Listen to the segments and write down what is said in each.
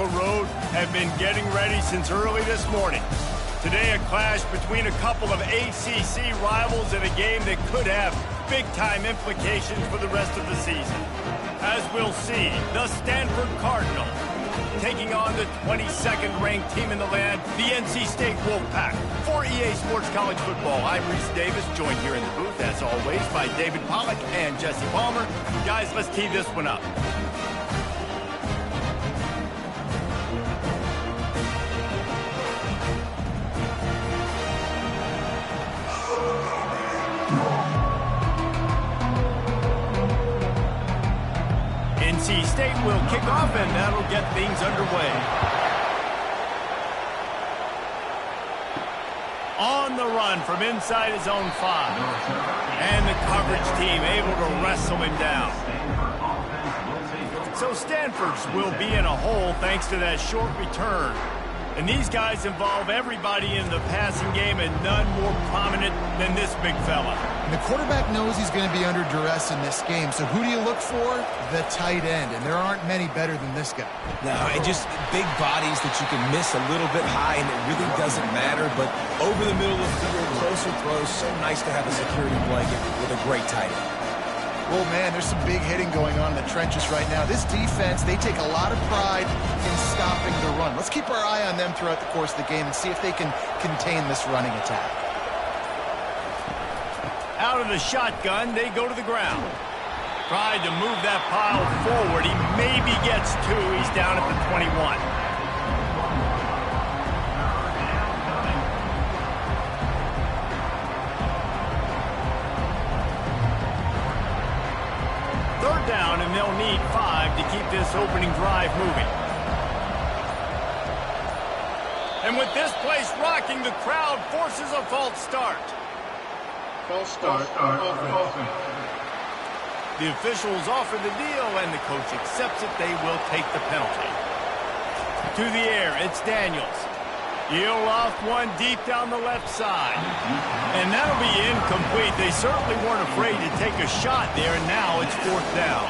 Road have been getting ready since early this morning. Today, a clash between a couple of ACC rivals in a game that could have big-time implications for the rest of the season. As we'll see, the Stanford Cardinals taking on the 22nd ranked team in the land, the NC State Wolfpack. For EA Sports College Football, I'm Reese Davis, joined here in the booth, as always, by David Pollack and Jesse Palmer. Guys, let's tee this one up. NC State will kick off, and that'll get things underway. On the run from inside his own 5. And the coverage team able to wrestle him down. So Stanford's will be in a hole thanks to that short return. And these guys involve everybody in the passing game, and none more prominent than this big fella. And the quarterback knows he's going to be under duress in this game. So who do you look for? The tight end. And there aren't many better than this guy. No, and just big bodies that you can miss a little bit high, and it really doesn't matter. But over the middle of the field, closer throws, so nice to have a security blanket with a great tight end. Well, man, there's some big hitting going on in the trenches right now. This defense, they take a lot of pride in stopping the run. Let's keep our eye on them throughout the course of the game and see if they can contain this running attack. Out of the shotgun, they go to the ground. Tried to move that pile forward. He maybe gets 2. He's down at the 21. Third down, and they'll need 5 to keep this opening drive moving. And with this place rocking, the crowd forces a false start. False start. The officials offer the deal, and the coach accepts it. They will take the penalty. To the air, it's Daniels. He'll off one deep down the left side. And that'll be incomplete. They certainly weren't afraid to take a shot there, and now it's 4th down.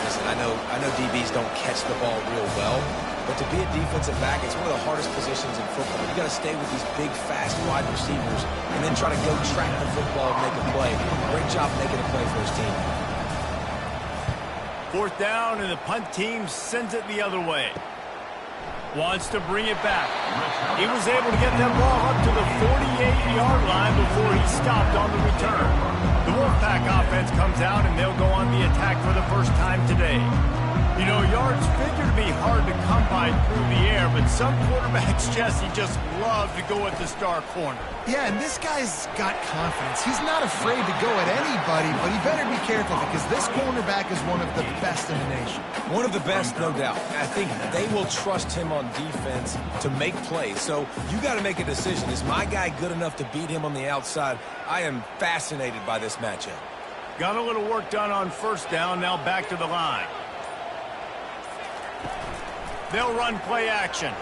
Listen, I know DBs don't catch the ball real well, but to be a defensive back, it's one of the hardest positions in football. You got to stay with these big, fast wide receivers and then try to go track the football and make a play. Great job making a play for his team. 4th down, and the punt team sends it the other way. Wants to bring it back. He was able to get that ball up to the 48-yard line before he stopped on the return. The Wolfpack offense comes out, and they'll go on the attack for the first time today. You know, yards figure to be hard to come by through the air, but some quarterbacks, Jesse, just love to go at the star corner. Yeah, and this guy's got confidence. He's not afraid to go at anybody, but he better be careful because this cornerback is one of the best in the nation. One of the best, no doubt. I think they will trust him on defense to make plays. So you got to make a decision. Is my guy good enough to beat him on the outside? I am fascinated by this matchup. Got a little work done on 1st down. Now back to the line. They'll run play action.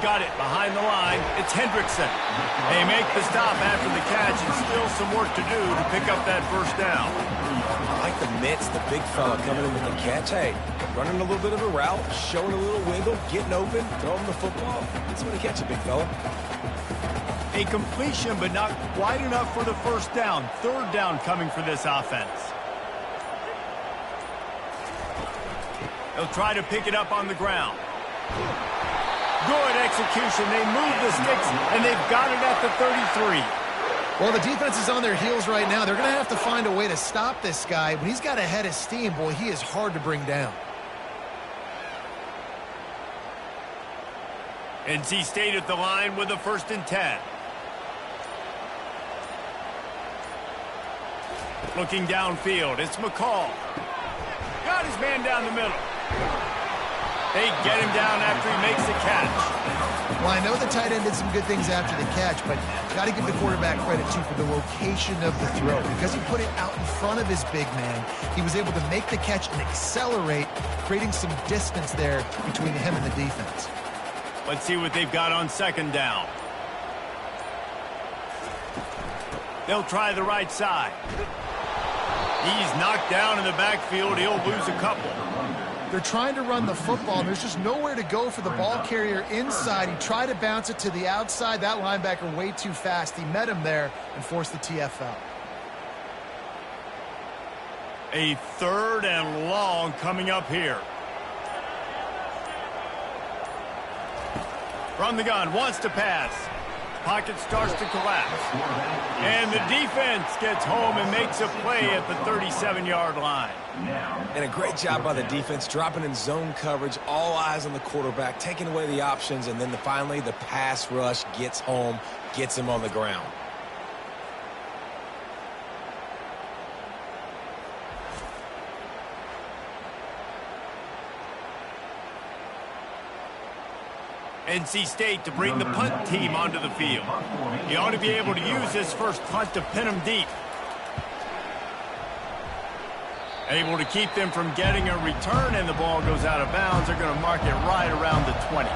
Got it behind the line. It's Hendrickson. They make the stop after the catch, and still some work to do to pick up that 1st down. I like the mitts, the big fella coming in with the catch. Hey, running a little bit of a route, showing a little wiggle, getting open, throwing the football. That's what he catch a big fella. A completion, but not quite enough for the 1st down. 3rd down coming for this offense. They'll try to pick it up on the ground. Good execution. They move the sticks, and they've got it at the 33. Well, the defense is on their heels right now. They're going to have to find a way to stop this guy. When he's got a head of steam, boy, he is hard to bring down. NC State at the line with a 1st and 10. Looking downfield, it's McCall. Got his man down the middle. They get him down after he makes the catch. Well, I know the tight end did some good things after the catch, but got to give the quarterback credit, too, for the location of the throw. Because he put it out in front of his big man, he was able to make the catch and accelerate, creating some distance there between him and the defense. Let's see what they've got on 2nd down. They'll try the right side. He's knocked down in the backfield. He'll lose a couple. They're trying to run the football, and there's just nowhere to go for the ball carrier inside. He tried to bounce it to the outside. That linebacker way too fast. He met him there and forced the TFL. A 3rd and long coming up here. From the gun, wants to pass. Pocket starts to collapse. And the defense gets home and makes a play at the 37-yard line. And a great job by the defense, dropping in zone coverage, all eyes on the quarterback, taking away the options, and then finally the pass rush gets home, gets him on the ground. NC State to bring the punt team onto the field. He ought to be able to use this first punt to pin them deep. Able to keep them from getting a return, and the ball goes out of bounds. They're going to mark it right around the 20.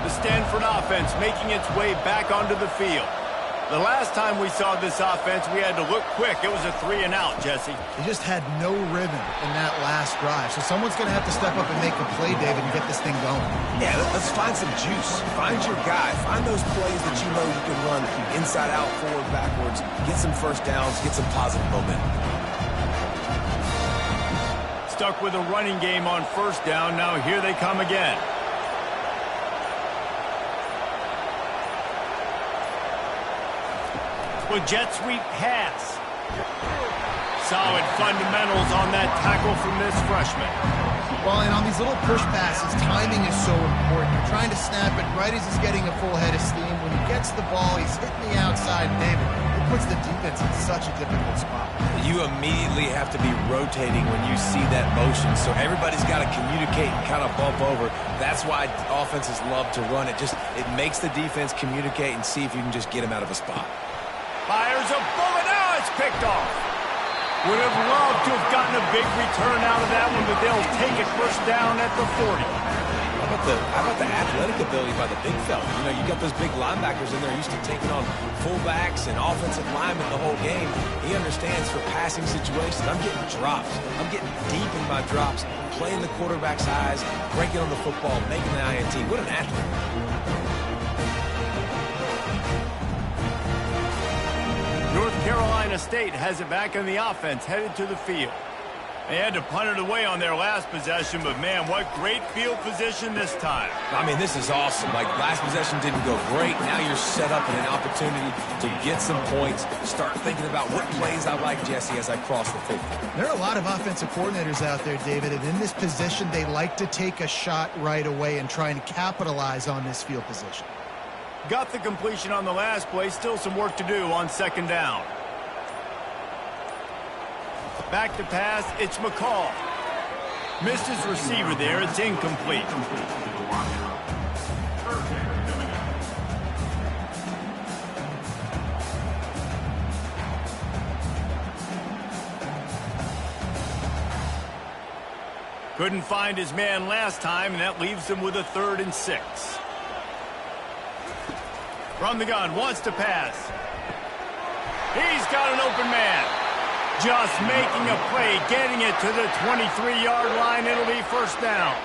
The Stanford offense making its way back onto the field. The last time we saw this offense, we had to look quick. It was a 3-and-out, Jesse. They just had no rhythm in that last drive. So someone's going to have to step up and make a play, David, and get this thing going. Yeah, let's find some juice. Find your guy. Find those plays that you know you can run inside out, forward, backwards. Get some first downs. Get some positive momentum. Stuck with a running game on first down. Now here they come again. With jet sweep pass. Solid fundamentals on that tackle from this freshman. Well, and on these little push passes, timing is so important. You're trying to snap it right as he's getting a full head of steam. When he gets the ball, he's hitting the outside. David, it puts the defense in such a difficult spot. You immediately have to be rotating when you see that motion, so everybody's got to communicate and kind of bump over. That's why offenses love to run it. It makes the defense communicate and see if you can just get him out of a spot. Fires a bullet. Now it's picked off. Would have loved to have gotten a big return out of that one, but they'll take it first down at the 40. How about the athletic ability by the big fella? You know, you got those big linebackers in there used to taking on fullbacks and offensive linemen the whole game. He understands for passing situations. I'm getting drops. I'm getting deep in my drops, playing the quarterback's eyes, breaking on the football, making the INT. What an athlete. North Carolina State has it back on the offense, headed to the field. They had to punt it away on their last possession, but man, what great field position this time. I mean, this is awesome. Like, last possession didn't go great. Now you're set up in an opportunity to get some points, start thinking about what plays I like, Jesse, as I cross the 50. There are a lot of offensive coordinators out there, David, and in this position, they like to take a shot right away and try and capitalize on this field position. Got the completion on the last play. Still some work to do on second down. Back to pass. It's McCall. Missed his receiver there. It's incomplete. Couldn't find his man last time, and that leaves him with a 3rd and 6. From the gun, wants to pass. He's got an open man. Just making a play, getting it to the 23-yard line. It'll be first down.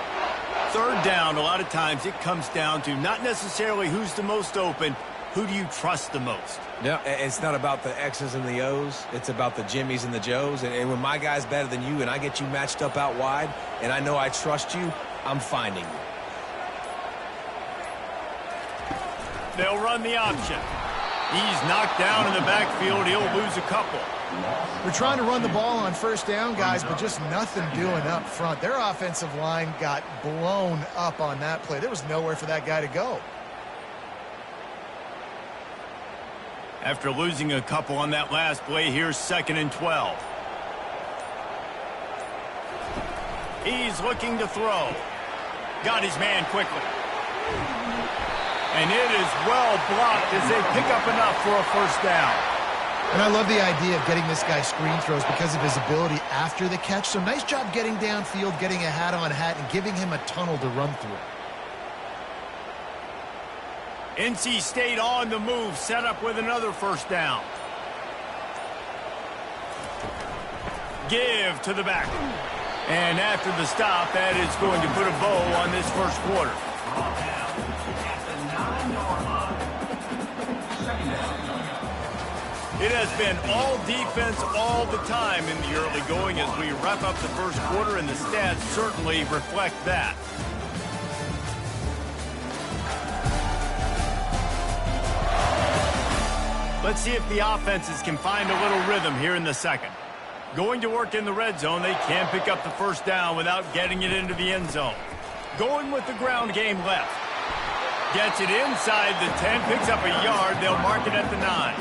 Third down, a lot of times it comes down to not necessarily who's the most open, who do you trust the most? Yeah, it's not about the X's and the O's. It's about the Jimmies and the Joes. And when my guy's better than you and I get you matched up out wide and I know I trust you, I'm finding you. They'll run the option. He's knocked down in the backfield. He'll lose a couple. They're trying to run the ball on first down, guys, but just nothing doing up front. Their offensive line got blown up on that play. There was nowhere for that guy to go. After losing a couple on that last play, here's 2nd and 12. He's looking to throw. Got his man quickly. And it is well blocked as they pick up enough for a first down. And I love the idea of getting this guy screen throws because of his ability after the catch. So nice job getting downfield, getting a hat-on-hat, and giving him a tunnel to run through. NC State on the move, set up with another first down. Give to the back. And after the stop, that is going to put a bow on this first quarter. It has been all defense all the time in the early going as we wrap up the first quarter, and the stats certainly reflect that. Let's see if the offenses can find a little rhythm here in the second. Going to work in the red zone, they can pick up the first down without getting it into the end zone. Going with the ground game left. Gets it inside the 10, picks up a yard. They'll mark it at the 9.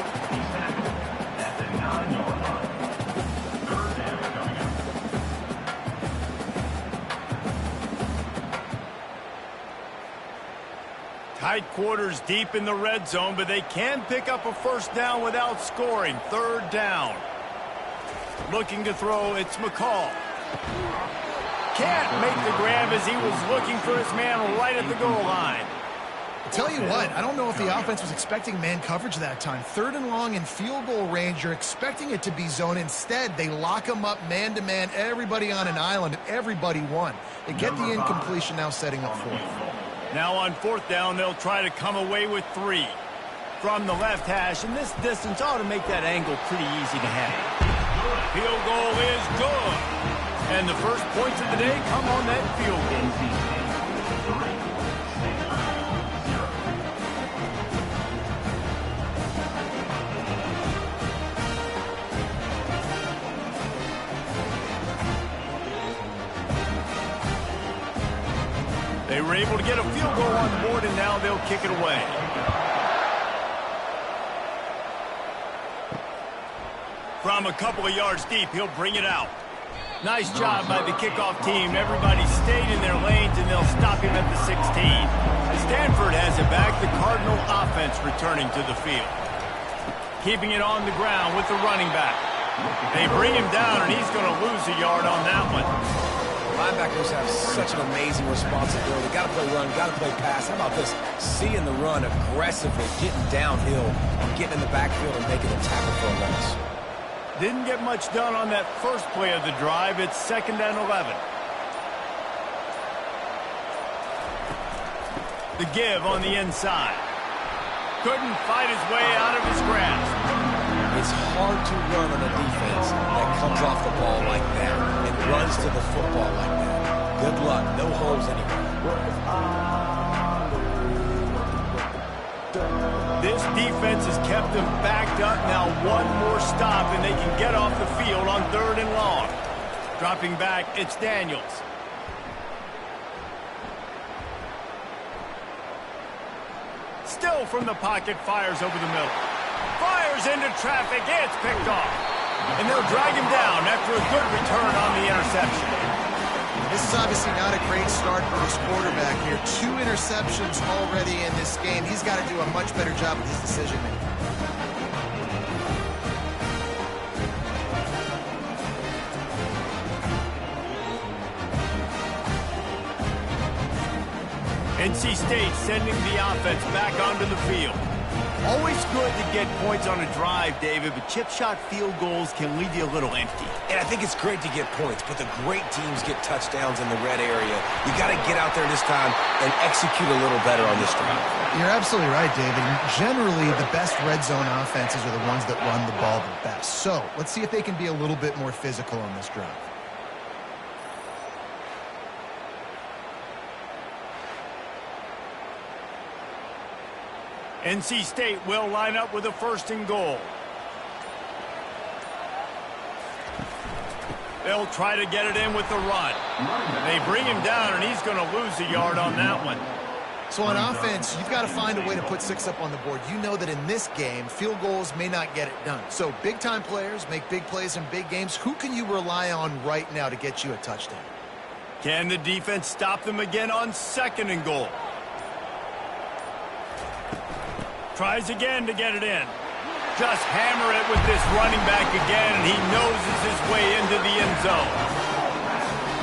Tight quarters deep in the red zone, but they can pick up a first down without scoring. Third down. Looking to throw, it's McCall. Can't make the grab as he was looking for his man right at the goal line. I'll tell you what, I don't know if the offense was expecting man coverage that time. Third and long in field goal range, you're expecting it to be zone. Instead, they lock them up man-to-man, everybody on an island, and everybody won. They get the incompletion, now setting up fourth. Now on fourth down, they'll try to come away with 3. From the left hash, and this distance ought to make that angle pretty easy to handle. Field goal is good. And the first points of the day come on that field goal. They were able to get a field goal on the board, and now they'll kick it away. From a couple of yards deep, he'll bring it out. Nice job by the kickoff team. Everybody stayed in their lanes, and they'll stop him at the 16. Stanford has it back. The Cardinal offense returning to the field. Keeping it on the ground with the running back. They bring him down, and he's going to lose a yard on that one. Linebackers have such an amazing responsibility. Got to play run, got to play pass. How about this? Seeing the run aggressively, getting downhill, getting in the backfield and making a tackle for a loss. Didn't get much done on that first play of the drive. It's 2nd and 11. The give on the inside. Couldn't fight his way out of his grasp. It's hard to run on a defense that comes off the ball like that and runs to the football like that. Good luck. No holes anywhere. This defense has kept them backed up. Now one more stop, and they can get off the field on 3rd and long. Dropping back, it's Daniels. Still from the pocket, fires over the middle. Fires into traffic, it's picked off. And they'll drag him down after a good return on the interception. This is obviously not a great start for this quarterback here. 2 interceptions already in this game. He's got to do a much better job with his decision-making. NC State sending the offense back onto the field. Always good to get points on a drive, David, but chip shot field goals can leave you a little empty. And I think it's great to get points, but the great teams get touchdowns in the red area. You got to get out there this time and execute a little better on this drive. You're absolutely right, David. Generally, the best red zone offenses are the ones that run the ball the best. So let's see if they can be a little bit more physical on this drive. NC State will line up with a 1st and goal. They'll try to get it in with the run. They bring him down, and he's going to lose a yard on that one. So on offense, you've got to find a way to put 6 up on the board. You know that in this game, field goals may not get it done. So big-time players make big plays in big games. Who can you rely on right now to get you a touchdown? Can the defense stop them again on 2nd and goal? Tries again to get it in. Just hammer it with this running back again, and he noses his way into the end zone.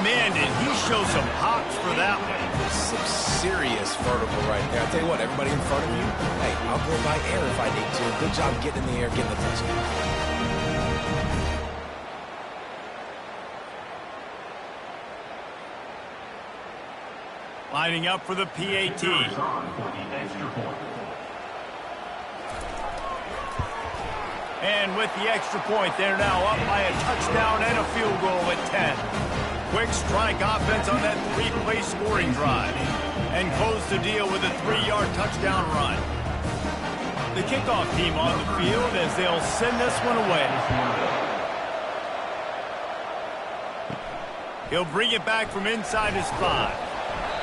Man, did he show some hops for that one. Some serious vertical right there. I tell you what, everybody in front of you, hey, I'll go by air if I need to. Good job getting in the air, getting the touchdown. Lining up for the PAT. And with the extra point, they're now up by a touchdown and a field goal at 10. Quick strike offense on that three-play scoring drive. And close the deal with a 3-yard touchdown run. The kickoff team on the field as they'll send this one away. He'll bring it back from inside his 5.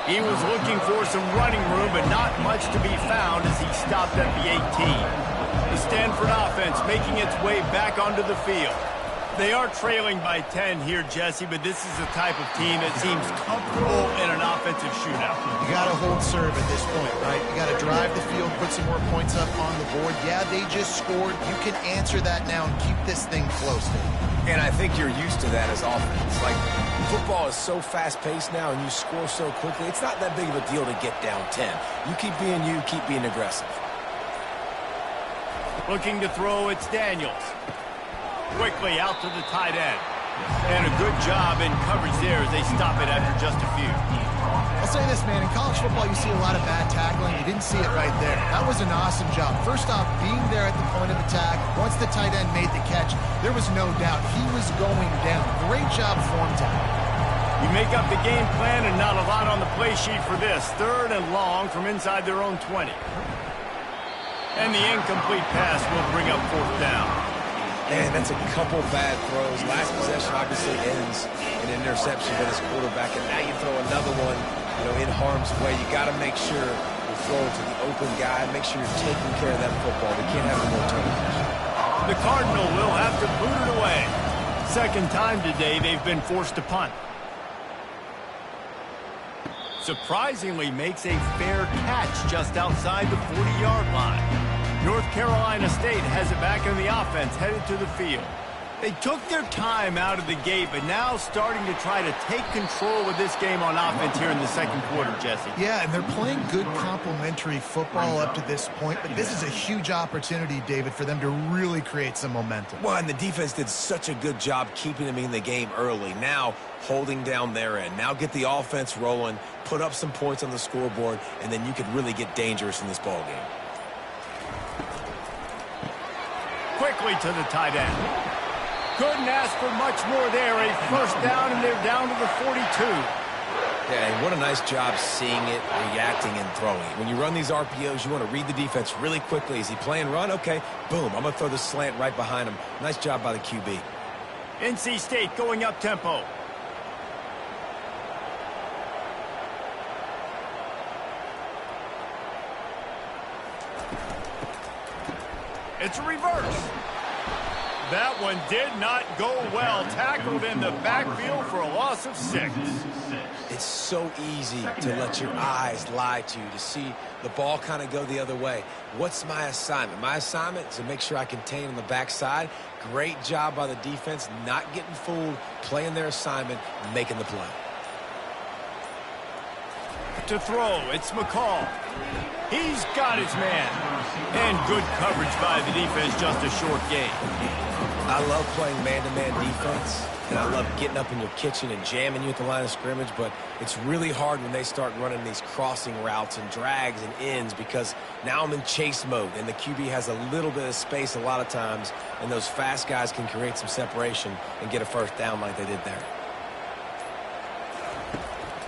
He was looking for some running room, but not much to be found as he stopped at the 18. The Stanford offense making its way back onto the field. They are trailing by 10 here, Jesse, but this is the type of team that seems comfortable in an offensive shootout. You got to hold serve at this point, right? You got to drive the field, put some more points up on the board. Yeah, they just scored. You can answer that now and keep this thing close. And I think you're used to that as offense. Like, football is so fast-paced now and you score so quickly, it's not that big of a deal to get down 10. You keep being aggressive. Looking to throw, it's Daniels. Quickly out to the tight end. And a good job in coverage there as they stop it after just a few. I'll say this, man. In college football, you see a lot of bad tackling. You didn't see it right there. That was an awesome job. First off, being there at the point of attack. Once the tight end made the catch, there was no doubt he was going down. Great job form time. You make up the game plan and not a lot on the play sheet for this. 3rd and long from inside their own 20. And the incomplete pass will bring up 4th down. Man, that's a couple bad throws. Last possession obviously ends in an interception by this quarterback, and now you throw another one, in harm's way. You got to make sure you're throwing to the open guy. Make sure you're taking care of that football. We can't have any more turnovers. The Cardinal will have to boot it away. Second time today they've been forced to punt. Surprisingly makes a fair catch just outside the 40-yard line. North Carolina State has it back in the offense, headed to the field. They took their time out of the gate, but now starting to try to take control of this game on offense here in the second quarter, Jesse. Yeah, and they're playing good complementary football up to this point, but this is a huge opportunity, David, for them to really create some momentum. Well, and the defense did such a good job keeping them in the game early. Now holding down their end. Now get the offense rolling, put up some points on the scoreboard, and then you could really get dangerous in this ball game. Quickly to the tight end. Couldn't ask for much more there. A first down, and they're down to the 42. Yeah, and what a nice job seeing it, reacting, and throwing. When you run these RPOs, you want to read the defense really quickly. Is he playing run? Okay, boom, I'm going to throw the slant right behind him. Nice job by the QB. NC State going up tempo. It's a reverse. That one did not go well. Tackled in the backfield for a loss of 6. It's so easy to let your eyes lie to you, to see the ball kind of go the other way. What's my assignment? My assignment is to make sure I contain on the backside. Great job by the defense, not getting fooled, playing their assignment, making the play. To throw, it's McCall. He's got his man. And good coverage by the defense, just a short gain. I love playing man-to-man defense, and I love getting up in your kitchen and jamming you at the line of scrimmage, but it's really hard when they start running these crossing routes and drags and ends because now I'm in chase mode, and the QB has a little bit of space a lot of times, and those fast guys can create some separation and get a first down like they did there.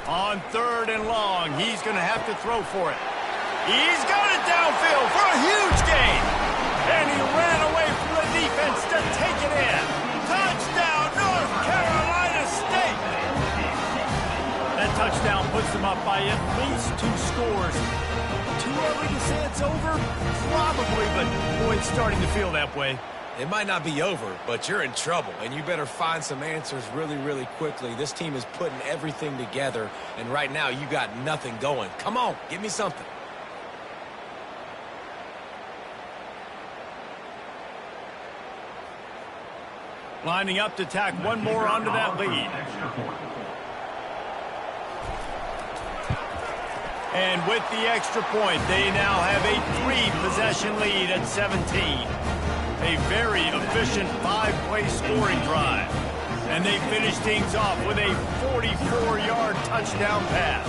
On 3rd and long, he's going to have to throw for it. He's got it downfield for a huge gain. And he ran away from the defense to take it in. Touchdown, North Carolina State. That touchdown puts them up by at least 2 scores. Too early to say it's over? Probably, but boy, it's starting to feel that way. It might not be over, but you're in trouble, and you better find some answers really, really quickly. This team is putting everything together, and right now you got nothing going. Come on, give me something. Lining up to tack one more onto that lead. And with the extra point, they now have a 3-possession lead at 17. A very efficient 5-play scoring drive. And they finish things off with a 44-yard touchdown pass.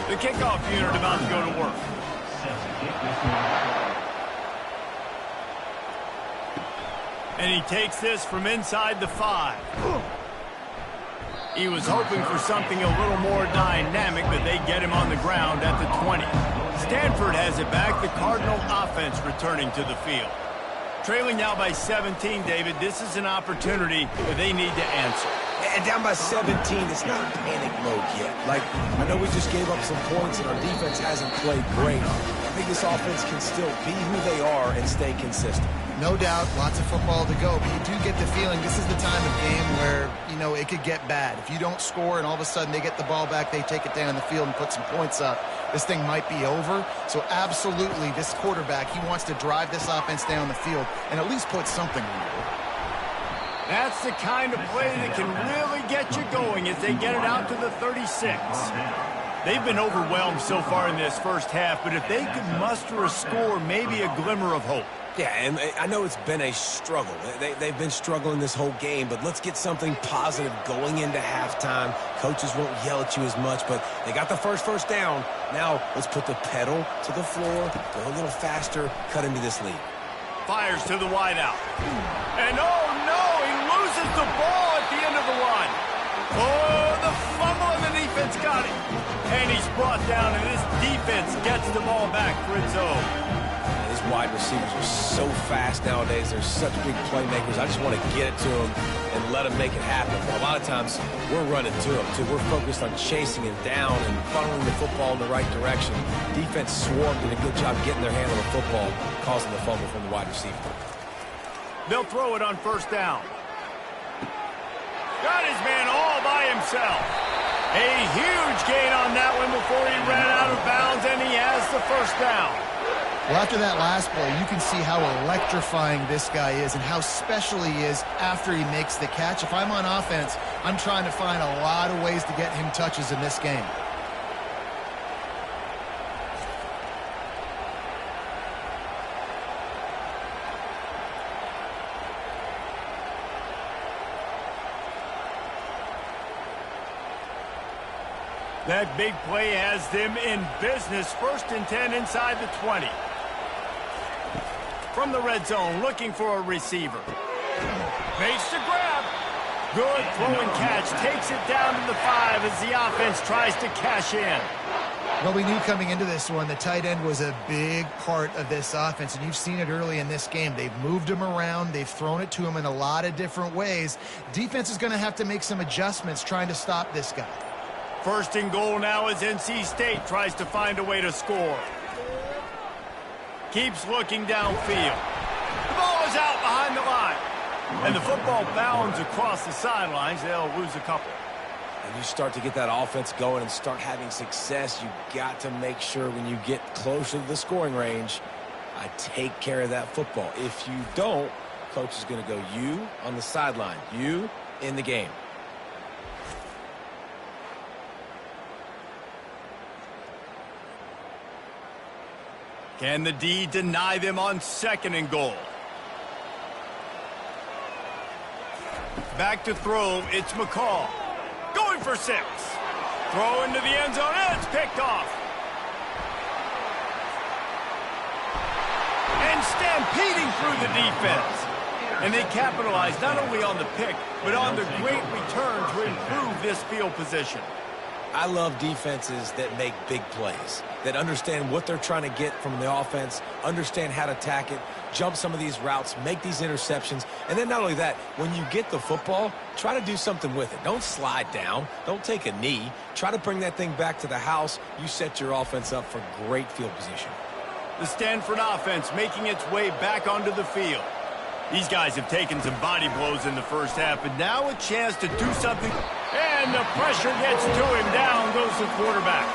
The kickoff unit about to go to work. And he takes this from inside the 5. He was hoping for something a little more dynamic, but they get him on the ground at the 20. Stanford has it back. The Cardinal offense returning to the field. Trailing now by 17, David. This is an opportunity that they need to answer. And down by 17, it's not panic mode yet. Like, I know we just gave up some points and our defense hasn't played great. I think this offense can still be who they are and stay consistent. No doubt, lots of football to go, but you do get the feeling this is the time of game where, you know, it could get bad. If you don't score and all of a sudden they get the ball back, they take it down the field and put some points up, this thing might be over. So absolutely, this quarterback, he wants to drive this offense down the field and at least put something on it. That's the kind of play that can really get you going as they get it out to the 36. They've been overwhelmed so far in this first half, but if they could muster a score, maybe a glimmer of hope. Yeah, and I know it's been a struggle. They've been struggling this whole game, but let's get something positive going into halftime. Coaches won't yell at you as much, but they got the first down. Now let's put the pedal to the floor, go a little faster, cut into this lead. Fires to the wideout. And oh no, he loses the ball at the end of the run. Oh, the fumble and the defense got it. And he's brought down, and this defense gets the ball back for its own. These wide receivers are so fast nowadays. They're such big playmakers. I just want to get it to them and let them make it happen. A lot of times, we're running to them, too. We're focused on chasing him down and funneling the football in the right direction. Defense swarmed, did a good job getting their hand on the football, causing the fumble from the wide receiver. They'll throw it on first down. Got his man all by himself. A huge gain on that one before he ran out of bounds, and he has the first down. Well, after that last play, you can see how electrifying this guy is and how special he is after he makes the catch. If I'm on offense, I'm trying to find a lot of ways to get him touches in this game. That big play has them in business. 1st and 10 inside the 20. From the red zone, looking for a receiver. Makes the grab. Good throw and catch. Takes it down to the 5 as the offense tries to cash in. Well, we knew coming into this one, the tight end was a big part of this offense, and you've seen it early in this game. They've moved him around. They've thrown it to him in a lot of different ways. Defense is going to have to make some adjustments trying to stop this guy. 1st and goal now as NC State tries to find a way to score. Keeps looking downfield. The ball is out behind the line. And the football bounds across the sidelines. They'll lose a couple. And you start to get that offense going and start having success, you got to make sure when you get closer to the scoring range, I take care of that football. If you don't, coach is going to go you on the sideline, you in the game. Can the D deny them on 2nd and goal? Back to throw, it's McCall. Going for 6. Throw into the end zone, and it's picked off. And stampeding through the defense. And they capitalize not only on the pick, but on the great return to improve this field position. I love defenses that make big plays, that understand what they're trying to get from the offense, understand how to attack it, jump some of these routes, make these interceptions, and then not only that, when you get the football, try to do something with it. Don't slide down. Don't take a knee. Try to bring that thing back to the house. You set your offense up for great field position. The Stanford offense making its way back onto the field. These guys have taken some body blows in the first half, but now a chance to do something. And the pressure gets to him. Down goes the quarterback.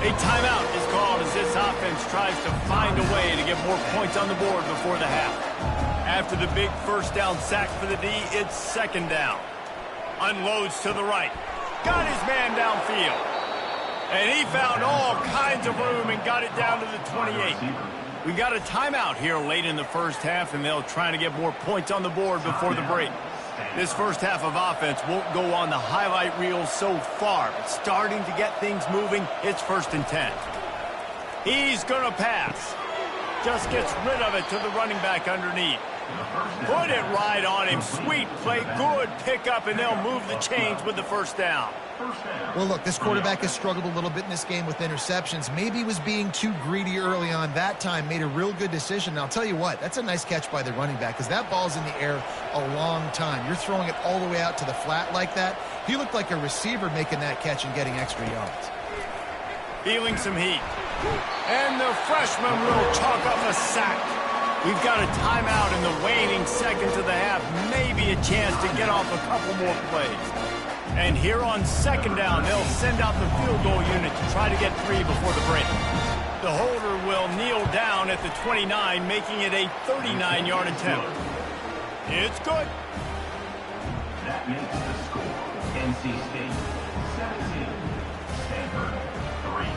A timeout is called as this offense tries to find a way to get more points on the board before the half. After the big 1st down sack for the D, it's 2nd down. Unloads to the right. Got his man downfield. And he found all kinds of room and got it down to the 28. We got a timeout here late in the first half, and they'll try to get more points on the board before the break. This first half of offense won't go on the highlight reel so far, but starting to get things moving, it's 1st and 10. He's going to pass. Just gets rid of it to the running back underneath. Put it right on him. Sweet play, good pickup, and they'll move the chains with the 1st down. Well, look, this quarterback has struggled a little bit in this game with interceptions. Maybe he was being too greedy early on. That time made a real good decision. And I'll tell you what, that's a nice catch by the running back because that ball's in the air a long time. You're throwing it all the way out to the flat like that. He looked like a receiver making that catch and getting extra yards. Feeling some heat. And the freshman will chalk up a sack. We've got a timeout in the waning seconds of the half. Maybe a chance to get off a couple more plays. And here on 2nd down, they'll send out the field goal unit to try to get 3 before the break. The holder will kneel down at the 29, making it a 39-yard attempt. It's good. That makes the score NC State 17, Stanford 3.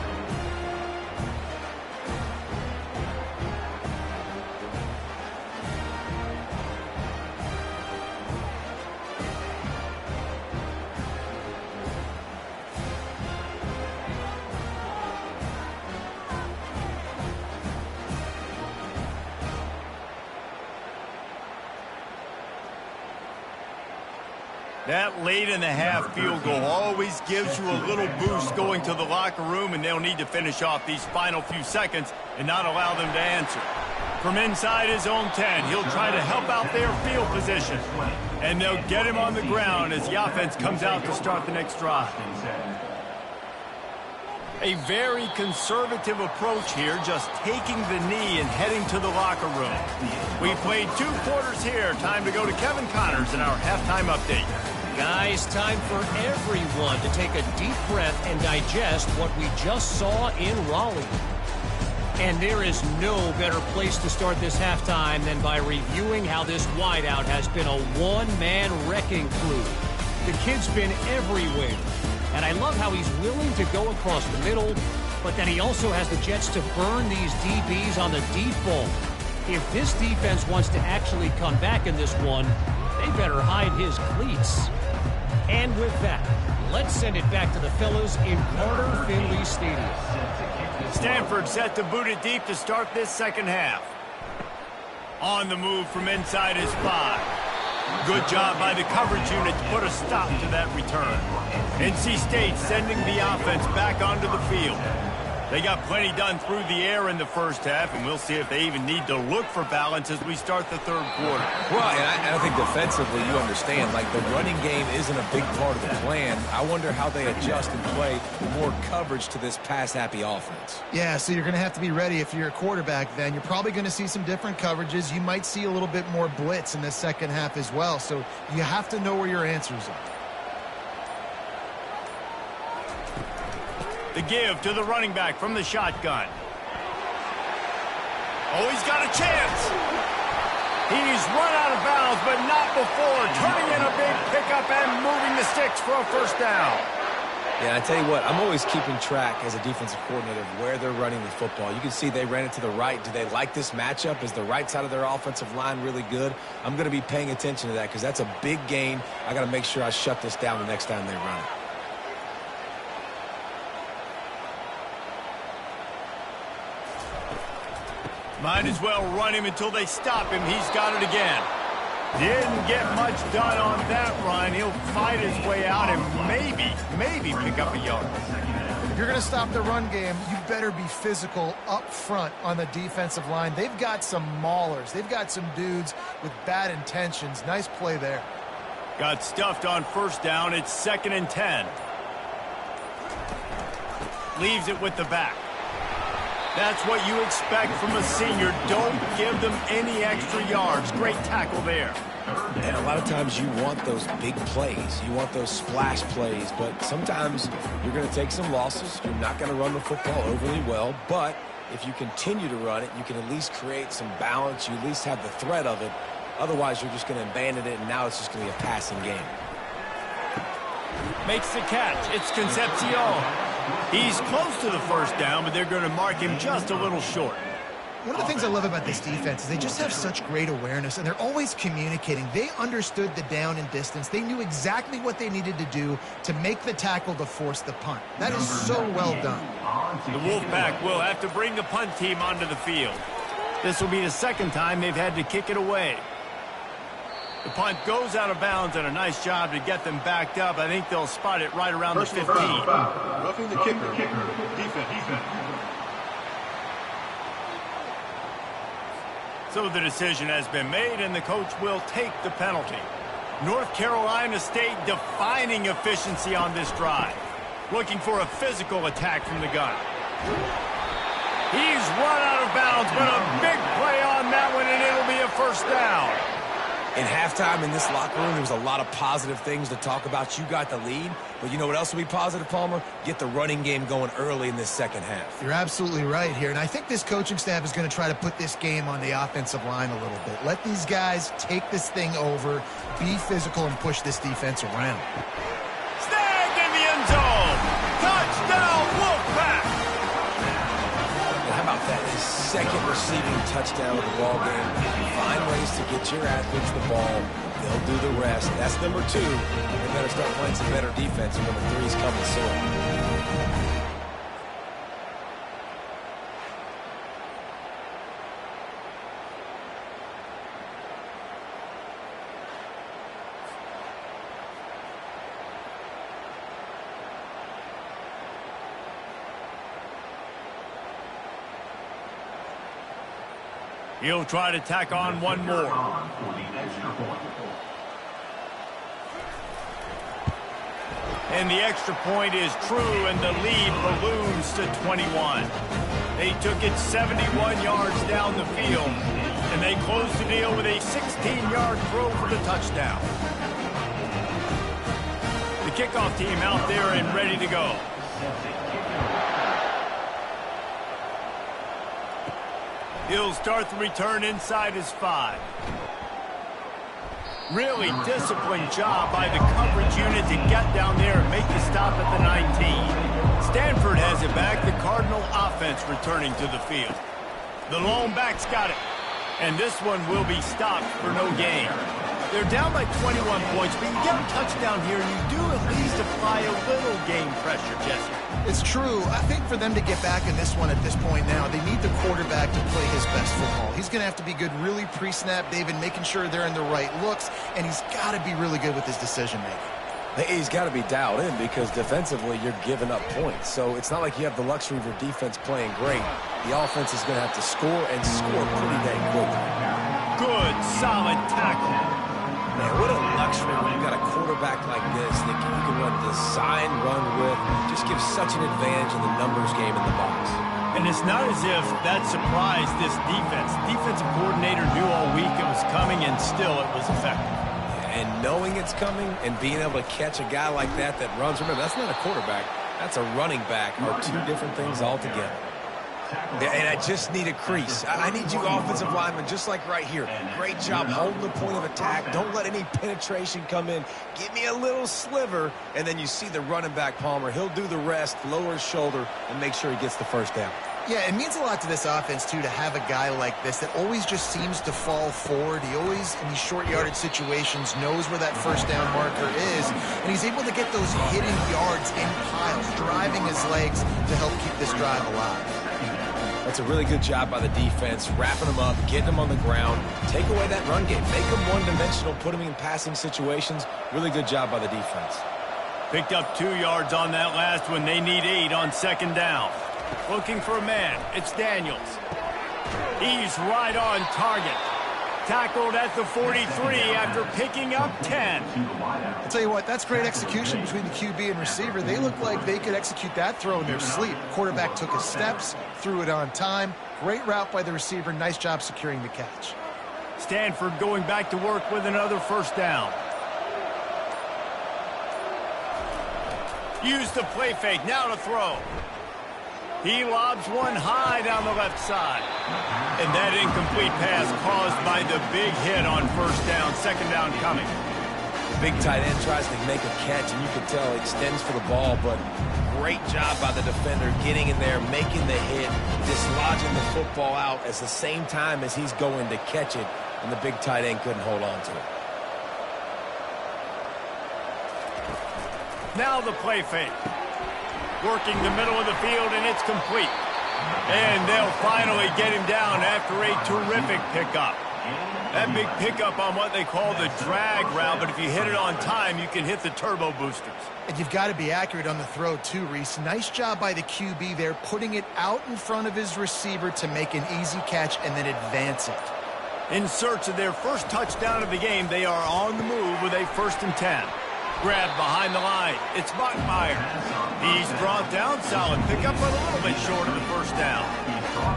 That late in the half field goal always gives you a little boost going to the locker room, and they'll need to finish off these final few seconds and not allow them to answer. From inside his own 10, he'll try to help out their field position. And they'll get him on the ground as the offense comes out to start the next drive. A very conservative approach here, just taking the knee and heading to the locker room. We played 2 quarters here. Time to go to Kevin Connors in our halftime update. Guys, time for everyone to take a deep breath and digest what we just saw in Raleigh. And there is no better place to start this halftime than by reviewing how this wideout has been a one-man wrecking crew. The kid's been everywhere. And I love how he's willing to go across the middle, but then he also has the jets to burn these DBs on the deep ball. If this defense wants to actually come back in this one, they better hide his cleats. And with that, let's send it back to the fellas in Carter Finley Stadium. Stanford set to boot it deep to start this 2nd half. On the move from inside his 5. Good job by the coverage unit to put a stop to that return. NC State sending the offense back onto the field. They got plenty done through the air in the 1st half, and we'll see if they even need to look for balance as we start the 3rd quarter. Well, and I think defensively, you understand, like the running game isn't a big part of the plan. I wonder how they adjust and play more coverage to this pass-happy offense. Yeah, so you're going to have to be ready if you're a quarterback then. You're probably going to see some different coverages. You might see a little bit more blitz in the 2nd half as well, so you have to know where your answers are. The give to the running back from the shotgun. Oh, he's got a chance. He's run out of bounds, but not before. Turning in a big pickup and moving the sticks for a 1st down. Yeah, I tell you what, I'm always keeping track as a defensive coordinator of where they're running the football. You can see they ran it to the right. Do they like this matchup? Is the right side of their offensive line really good? I'm going to be paying attention to that because that's a big gain. I got to make sure I shut this down the next time they run it. Might as well run him until they stop him. He's got it again. Didn't get much done on that run. He'll fight his way out and maybe pick up a yard. If you're going to stop the run game, you better be physical up front on the defensive line. They've got some maulers. They've got some dudes with bad intentions. Nice play there. Got stuffed on 1st down. It's 2nd and 10. Leaves it with the back. That's what you expect from a senior. Don't give them any extra yards. Great tackle there. And a lot of times you want those big plays. You want those splash plays. But sometimes you're going to take some losses. You're not going to run the football overly well. But if you continue to run it, you can at least create some balance. You at least have the threat of it. Otherwise, you're just going to abandon it, and now it's just going to be a passing game. Makes the catch. It's Concepcion. He's close to the 1st down, but they're going to mark him just a little short. One of the things I love about this defense is they just have such great awareness, and they're always communicating. They understood the down and distance. They knew exactly what they needed to do to make the tackle to force the punt. That is so well done. The Wolfpack will have to bring the punt team onto the field. This will be the second time they've had to kick it away. The punt goes out of bounds, and a nice job to get them backed up. I think they'll spot it right around the 15. Roughing the kicker. Defense. So the decision has been made, and the coach will take the penalty. North Carolina State defining efficiency on this drive. Looking for a physical attack from the gun. He's run out of bounds, but a big play on that one, and it'll be a first down. In halftime in this locker room, there was a lot of positive things to talk about. You got the lead, but you know what else will be positive, Palmer? Get the running game going early in this second half. You're absolutely right here, and I think this coaching staff is going to try to put this game on the offensive line a little bit. Let these guys take this thing over, be physical, and push this defense around. Snagged in the end zone. Touchdown, Wolfpack. How about that? His second receiving touchdown of the ball game. Find ways to get your athletes the ball. They'll do the rest. That's number 2. They better start playing some better defense, and number 3 is coming soon. He'll try to tack on one more. And the extra point is true, and the lead balloons to 21. They took it 71 yards down the field, and they closed the deal with a 16-yard throw for the touchdown. The kickoff team out there and ready to go. He'll start the return inside his 5. Really disciplined job by the coverage unit to get down there and make the stop at the 19. Stanford has it back. The Cardinal offense returning to the field. The lone back's got it. And this one will be stopped for no gain. They're down by 21 points, but you get a touchdown here, and you do at least apply a little game pressure, Jesse. It's true. I think for them to get back in this one at this point now, they need the quarterback to play his best football. He's going to have to be good really pre-snap, David, making sure they're in the right looks, and he's got to be really good with his decision-making. He's got to be dialed in because defensively you're giving up points. So it's not like you have the luxury of your defense playing great. The offense is going to have to score and score pretty dang quickly. Good, solid tackle. Man, what a luxury when you've got a quarterback like this that you can run design, run with, just gives such an advantage in the numbers game in the box. And it's not as if that surprised this defense. Defensive coordinator knew all week it was coming, and still it was effective. And knowing it's coming and being able to catch a guy like that runs, remember, that's not a quarterback. That's a running back, are 2 different things altogether. And I just need a crease. I need you offensive linemen, just like right here. Great job holding the point of attack. Don't let any penetration come in. Give me a little sliver, and then you see the running back, Palmer. He'll do the rest, lower his shoulder, and make sure he gets the first down. Yeah, it means a lot to this offense, too, to have a guy like this that always just seems to fall forward. He always, in these short yardage situations, knows where that first down marker is, and he's able to get those hidden yards in piles, driving his legs to help keep this drive alive. That's a really good job by the defense, wrapping them up, getting them on the ground, take away that run game, make them one-dimensional, put them in passing situations. Really good job by the defense. Picked up 2 yards on that last one. They need 8 on second down. Looking for a man. It's Daniels. He's right on target. Tackled at the 43 after picking up 10. I'll tell you what, that's great execution between the QB and receiver. They look like they could execute that throw in their sleep. Quarterback took his steps, threw it on time. Great route by the receiver. Nice job securing the catch. Stanford going back to work with another first down. Use the play fake. Now to throw. He lobs one high down the left side. And that incomplete pass caused by the big hit on first down. Second down coming. big tight end tries to make a catch, and you can tell he extends for the ball, but great job by the defender getting in there, making the hit, dislodging the football out at the same time as he's going to catch it, and the big tight end couldn't hold on to it. Now the play fake. Working the middle of the field, and it's complete. And they'll finally get him down after a terrific pickup. That big pickup on what they call the drag route, but if you hit it on time, you can hit the turbo boosters. And you've got to be accurate on the throw too, Reese. Nice job by the QB there, putting it out in front of his receiver to make an easy catch and then advance it. In search of their first touchdown of the game, they are on the move with a 1st and 10. Grab behind the line. It's Buckmeyer. He's brought down. Solid pickup, but a little bit short of the first down.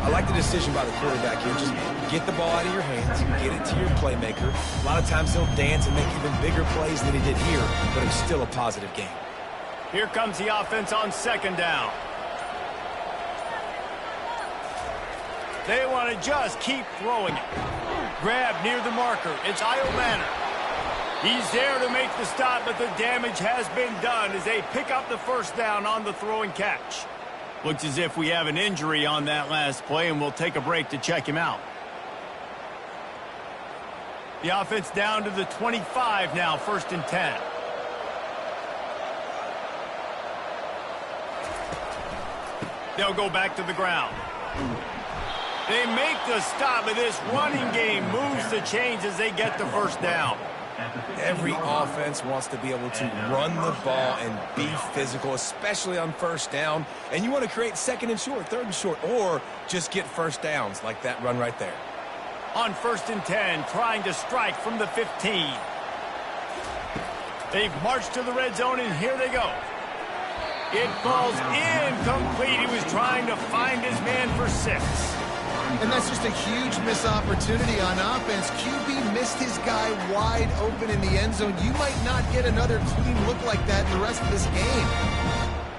I like the decision by the quarterback here. Just get the ball out of your hands, get it to your playmaker. A lot of times he'll dance and make even bigger plays than he did here, but it's still a positive game. Here comes the offense on 2nd down. They want to just keep throwing it. Grab near the marker. It's Manor. He's there to make the stop, but the damage has been done as they pick up the 1st down on the throw and catch. Looks as if we have an injury on that last play, and we'll take a break to check him out. The offense down to the 25 now, 1st and 10. They'll go back to the ground. They make the stop, but this running game moves the chains as they get the 1st down. Every offense wants to be able to run the ball and be physical, especially on 1st down. And you want to create 2nd and short, 3rd and short, or just get 1st downs like that run right there. On 1st and 10, trying to strike from the 15. They've marched to the red zone, and here they go. It falls incomplete. He was trying to find his man for 6. And that's just a huge missed opportunity on offense. QB missed his guy wide open in the end zone. You might not get another clean look like that in the rest of this game.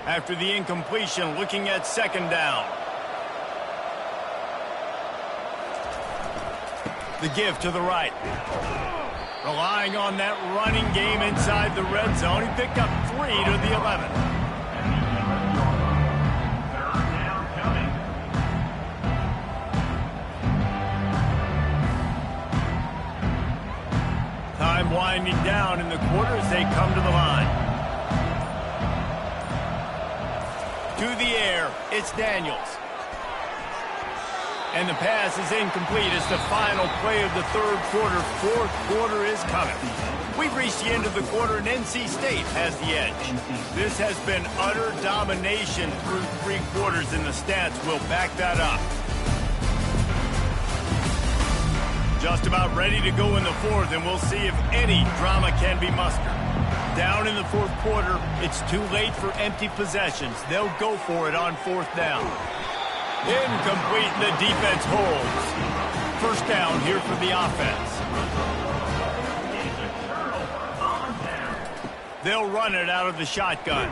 After the incompletion, looking at 2nd down. The give to the right. Relying on that running game inside the red zone. He picked up 3 to the 11. Time winding down in the quarter as they come to the line. To the air, it's Daniels. And the pass is incomplete. It's the final play of the 3rd quarter. 4th quarter is coming. We've reached the end of the quarter, and NC State has the edge. This has been utter domination through 3 quarters, and the stats will back that up. Just about ready to go in the 4th, and we'll see if any drama can be mustered. Down in the 4th quarter, it's too late for empty possessions. They'll go for it on 4th down. Incomplete, and the defense holds. 1st down here for the offense. They'll run it out of the shotgun.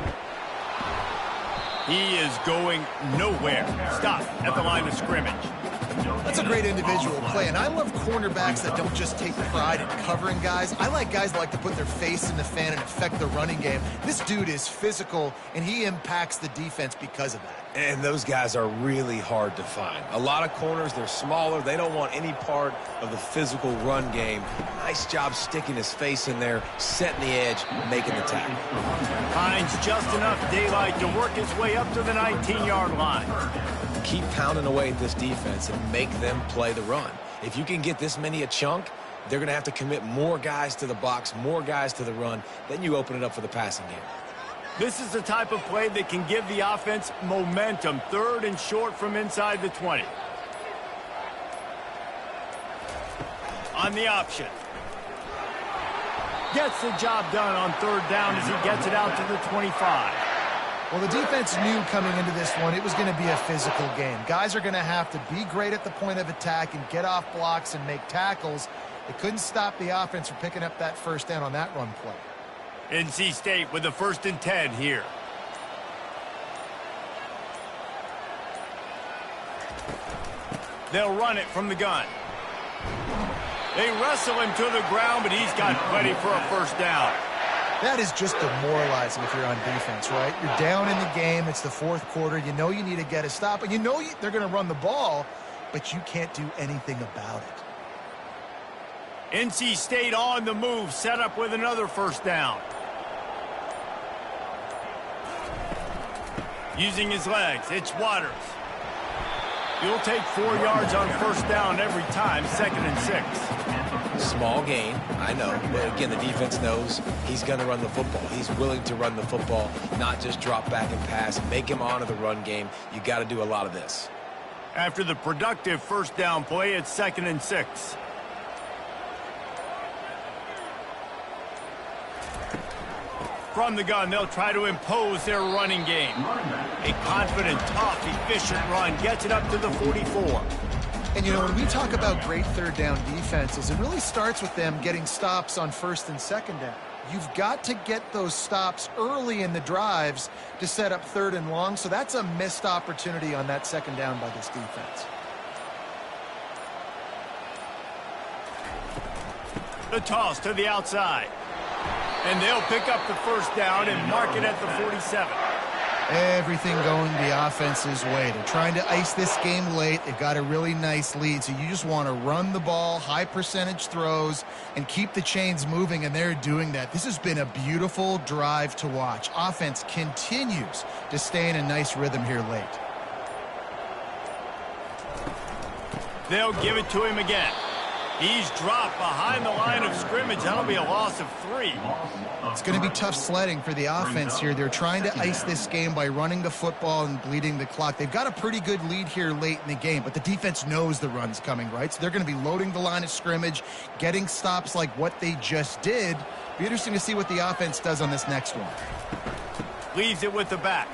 He is going nowhere. Stop at the line of scrimmage. That's a great individual play, and I love cornerbacks that don't just take pride in covering guys. I like guys that like to put their face in the fan and affect the running game. This dude is physical, and he impacts the defense because of that. And those guys are really hard to find. A lot of corners, they're smaller. They don't want any part of the physical run game. Nice job sticking his face in there, setting the edge, making the tackle. Finds just enough daylight to work his way up to the 19-yard line. Keep pounding away at this defense and make them play the run. If you can get this many a chunk, they're going to have to commit more guys to the box, more guys to the run. Then you open it up for the passing game. This is the type of play that can give the offense momentum. 3rd and short from inside the 20. On the option. Gets the job done on 3rd down as he gets it out to the 25. Well, the defense knew coming into this one it was going to be a physical game. Guys are going to have to be great at the point of attack and get off blocks and make tackles. They couldn't stop the offense from picking up that 1st down on that run play. NC State with the 1st and 10 here. They'll run it from the gun. They wrestle him to the ground, but he's got plenty for a first down. That is just demoralizing if you're on defense, right? You're down in the game. It's the fourth quarter. You know you need to get a stop, and you know they're going to run the ball, but you can't do anything about it. NC State on the move, set up with another first down. Using his legs, it's Waters. He'll take 4 yards on first down every time, 2nd and 6. Small gain, I know. But again, the defense knows he's going to run the football. He's willing to run the football, not just drop back and pass. Make him honor the run game. You got to do a lot of this. After the productive first down play, it's 2nd and 6. From the gun, they'll try to impose their running game. A confident, tough, efficient run gets it up to the 44. And, you know, when we talk about great third down defenses, it really starts with them getting stops on first and second down. You've got to get those stops early in the drives to set up third and long, so that's a missed opportunity on that second down by this defense. The toss to the outside. And they'll pick up the first down and mark it at the 47. Everything going the offense's way. They're trying to ice this game late. They've got a really nice lead, so you just want to run the ball, high percentage throws, and keep the chains moving, and they're doing that. This has been a beautiful drive to watch. Offense continues to stay in a nice rhythm here late. They'll give it to him again. He's dropped behind the line of scrimmage. That'll be a loss of 3. It's going to be tough sledding for the offense here. They're trying to ice this game by running the football and bleeding the clock. They've got a pretty good lead here late in the game, but the defense knows the run's coming, right? So they're going to be loading the line of scrimmage, getting stops like what they just did. Be interesting to see what the offense does on this next one. Leaves it with the back.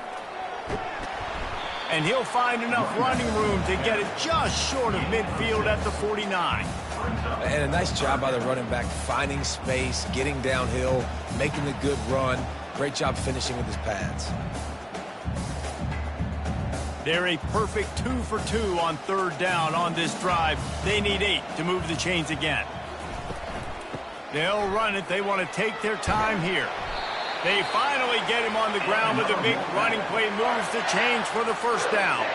And he'll find enough running room to get it just short of midfield at the 49. And a nice job by the running back, finding space, getting downhill, making a good run. Great job finishing with his pads. They're a perfect 2 for 2 on third down on this drive. They need 8 to move the chains again. They'll run it. They want to take their time here. They finally get him on the ground with a big running play, moves the chains for the first down.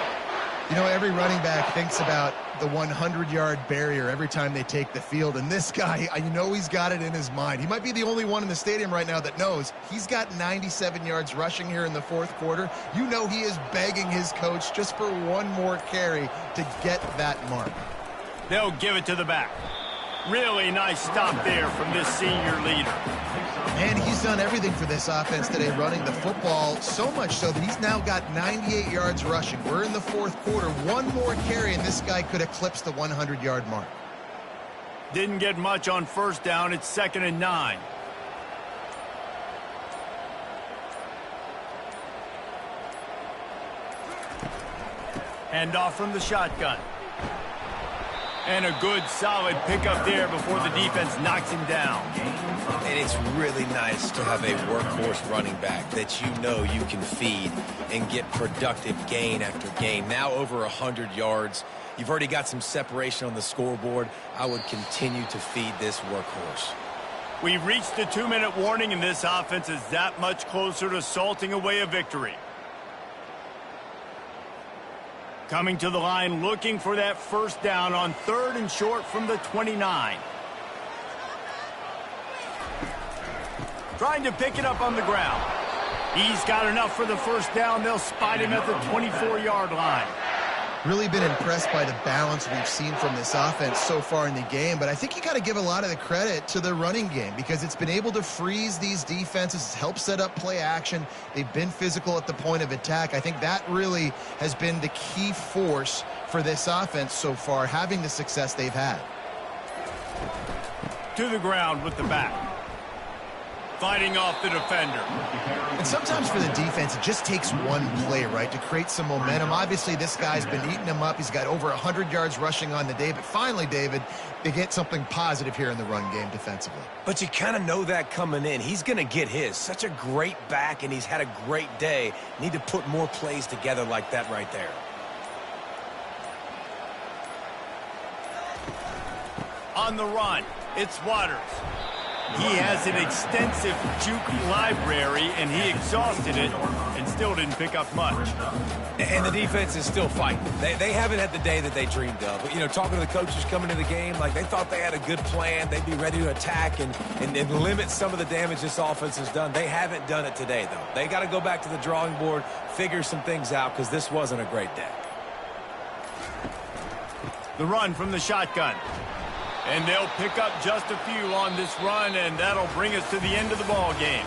You know, every running back thinks about the 100-yard barrier every time they take the field, and this guy, you know he's got it in his mind. He might be the only one in the stadium right now that knows he's got 97 yards rushing here in the fourth quarter. You know he is begging his coach just for one more carry to get that mark. They'll give it to the back. Really nice stop there from this senior leader. Man, he's done everything for this offense today, running the football, so much so that he's now got 98 yards rushing. We're in the fourth quarter. One more carry, and this guy could eclipse the 100-yard mark. Didn't get much on first down. It's 2nd and 9. Hand off from the shotgun. And a good, solid pickup there before the defense knocks him down. And it's really nice to have a workhorse running back that you know you can feed and get productive gain after gain. Now over 100 yards. You've already got some separation on the scoreboard. I would continue to feed this workhorse. We've reached the 2-minute warning, and this offense is that much closer to salting away a victory. Coming to the line, looking for that first down on 3rd and short from the 29. Trying to pick it up on the ground. He's got enough for the first down. They'll spot him at the 24-yard line. Really been impressed by the balance we've seen from this offense so far in the game, but I think you got to give a lot of the credit to the running game because it's been able to freeze these defenses, help set up play action. They've been physical at the point of attack. I think that really has been the key force for this offense so far, having the success they've had. To the ground with the back. Fighting off the defender. And sometimes for the defense, it just takes one play, right, to create some momentum. Obviously, this guy's been eating them up. He's got over 100 yards rushing on the day. But finally, David, they get something positive here in the run game defensively. But you kind of know that coming in. He's going to get his. Such a great back, and he's had a great day. Need to put more plays together like that right there. On the run, it's Waters. He has an extensive juke library, and he exhausted it and still didn't pick up much. And the defense is still fighting. They haven't had the day that they dreamed of. But, you know, talking to the coaches coming into the game, like they thought they had a good plan. They'd be ready to attack and limit some of the damage this offense has done. They haven't done it today, though. They got to go back to the drawing board, figure some things out, because this wasn't a great day. The run from the shotgun. And they'll pick up just a few on this run, and that'll bring us to the end of the ball game.